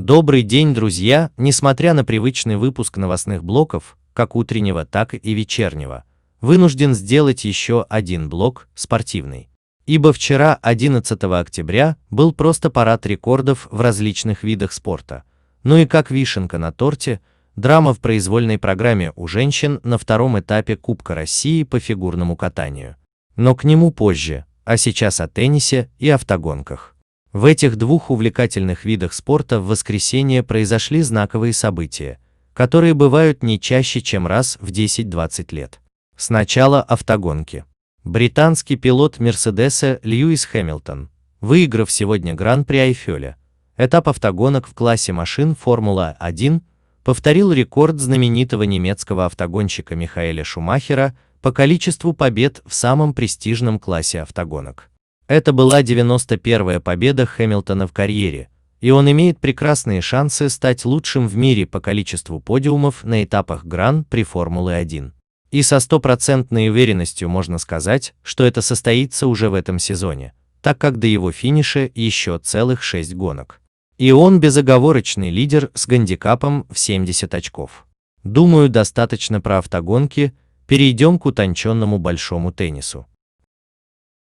Добрый день, друзья! Несмотря на привычный выпуск новостных блоков, как утреннего, так и вечернего, вынужден сделать еще один блок спортивный. Ибо вчера, 11 октября, был просто парад рекордов в различных видах спорта. Ну и как вишенка на торте, драма в произвольной программе у женщин на втором этапе Кубка России по фигурному катанию. Но к нему позже, а сейчас о теннисе и автогонках. В этих двух увлекательных видах спорта в воскресенье произошли знаковые события, которые бывают не чаще, чем раз в 10-20 лет. Сначала автогонки. Британский пилот Мерседеса Льюис Хэмилтон, выиграв сегодня Гран-при Айфеля, этап автогонок в классе машин Формула-1, повторил рекорд знаменитого немецкого автогонщика Михаэля Шумахера по количеству побед в самом престижном классе автогонок. Это была 91-я победа Хэмилтона в карьере, и он имеет прекрасные шансы стать лучшим в мире по количеству подиумов на этапах Гран-при Формулы-1. И со стопроцентной уверенностью можно сказать, что это состоится уже в этом сезоне, так как до его финиша еще целых 6 гонок. И он безоговорочный лидер с гандикапом в 70 очков. Думаю, достаточно про автогонки, перейдем к утонченному большому теннису.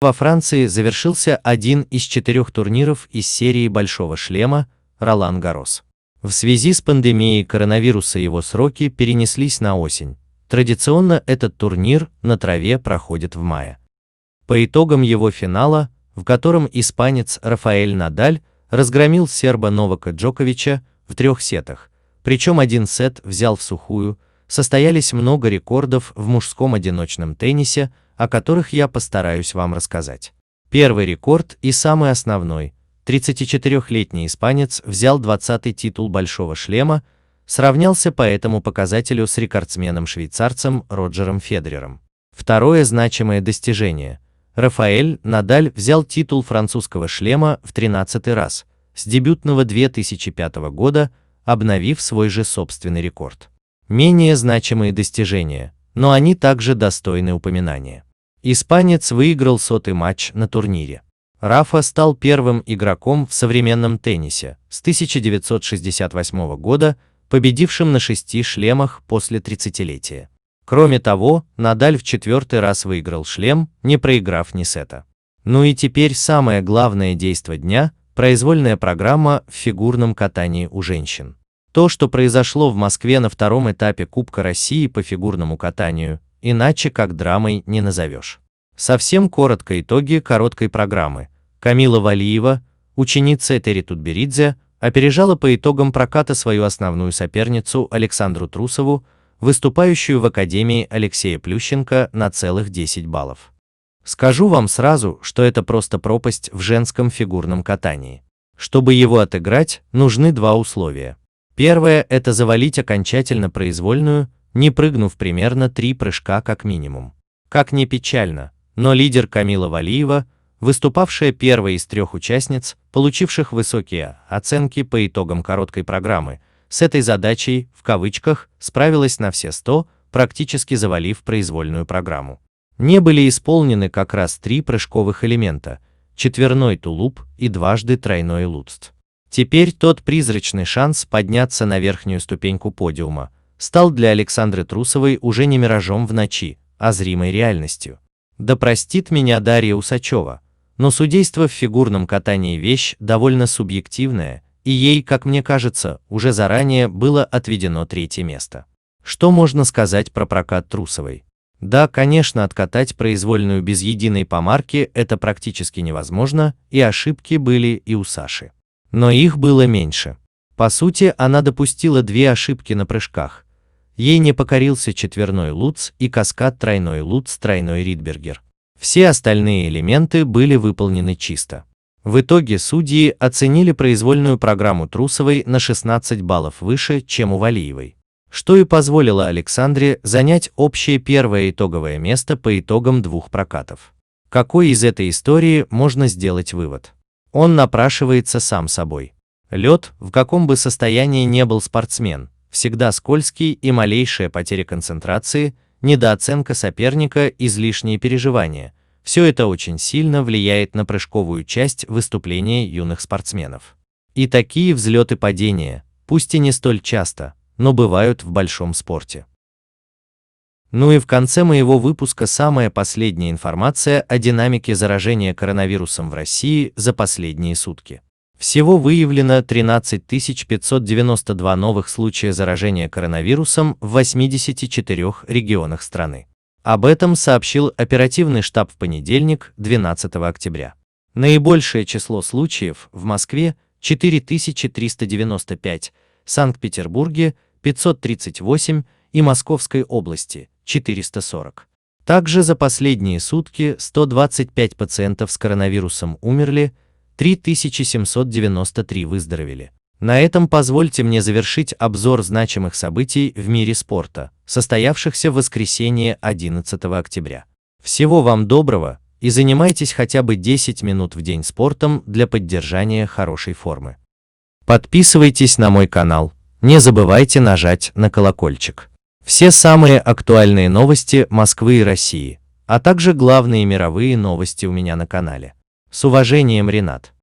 Во Франции завершился один из 4 турниров из серии «Большого шлема» Ролан-Гаррос. В связи с пандемией коронавируса его сроки перенеслись на осень. Традиционно этот турнир на траве проходит в мае. По итогам его финала, в котором испанец Рафаэль Надаль разгромил серба Новака Джоковича в 3 сетах, причем один сет взял в сухую, состоялись много рекордов в мужском одиночном теннисе, о которых я постараюсь вам рассказать. Первый рекорд и самый основной. 34-летний испанец взял 20-й титул Большого шлема, сравнялся по этому показателю с рекордсменом-швейцарцем Роджером Федерером. Второе значимое достижение. Рафаэль Надаль взял титул французского шлема в 13-й раз, с дебютного 2005 года, обновив свой же собственный рекорд. Менее значимые достижения, но они также достойны упоминания. Испанец выиграл 100-й матч на турнире. Рафа стал первым игроком в современном теннисе с 1968 года, победившим на 6 шлемах после 30-летия. Кроме того, Надаль в 4-й раз выиграл шлем, не проиграв ни сета. Ну и теперь самое главное действо дня – произвольная программа в фигурном катании у женщин. То, что произошло в Москве на втором этапе Кубка России по фигурному катанию, иначе как драмой не назовешь. Совсем коротко итоги короткой программы. Камила Валиева, ученица Этери Тутберидзе, опережала по итогам проката свою основную соперницу Александру Трусову, выступающую в Академии Алексея Плющенко, на целых 10 баллов. Скажу вам сразу, что это просто пропасть в женском фигурном катании. Чтобы его отыграть, нужны 2 условия. Первое – это завалить окончательно произвольную, не прыгнув примерно 3 прыжка как минимум. Как ни печально, но лидер Камила Валиева, выступавшая первой из 3 участниц, получивших высокие оценки по итогам короткой программы, с этой задачей, в кавычках, справилась на все 100, практически завалив произвольную программу. Не были исполнены как раз 3 прыжковых элемента – четверной тулуп и дважды тройной лутст. Теперь тот призрачный шанс подняться на верхнюю ступеньку подиума стал для Александры Трусовой уже не миражом в ночи, а зримой реальностью. Да простит меня Дарья Усачева, но судейство в фигурном катании вещь довольно субъективная, и ей, как мне кажется, уже заранее было отведено 3-е место. Что можно сказать про прокат Трусовой? Да, конечно, откатать произвольную без единой помарки это практически невозможно, и ошибки были и у Саши. Но их было меньше. По сути, она допустила 2 ошибки на прыжках. Ей не покорился четверной лутс и каскад тройной лутс тройной Ридбергер. Все остальные элементы были выполнены чисто. В итоге судьи оценили произвольную программу Трусовой на 16 баллов выше, чем у Валиевой, что и позволило Александре занять общее первое итоговое место по итогам 2 прокатов. Какой из этой истории можно сделать вывод? Он напрашивается сам собой. Лед, в каком бы состоянии не был спортсмен, всегда скользкий, и малейшая потеря концентрации, недооценка соперника, излишние переживания – все это очень сильно влияет на прыжковую часть выступления юных спортсменов. И такие взлеты-падения, пусть и не столь часто, но бывают в большом спорте. Ну и в конце моего выпуска самая последняя информация о динамике заражения коронавирусом в России за последние сутки. Всего выявлено 13 592 новых случая заражения коронавирусом в 84 регионах страны. Об этом сообщил оперативный штаб в понедельник, 12 октября. Наибольшее число случаев в Москве – 4395, Санкт-Петербурге – 538 и Московской области – 440. Также за последние сутки 125 пациентов с коронавирусом умерли, 3793 выздоровели. На этом позвольте мне завершить обзор значимых событий в мире спорта, состоявшихся в воскресенье 11 октября. Всего вам доброго и занимайтесь хотя бы 10 минут в день спортом для поддержания хорошей формы. Подписывайтесь на мой канал, не забывайте нажать на колокольчик. Все самые актуальные новости Москвы и России, а также главные мировые новости у меня на канале. С уважением, Ренат.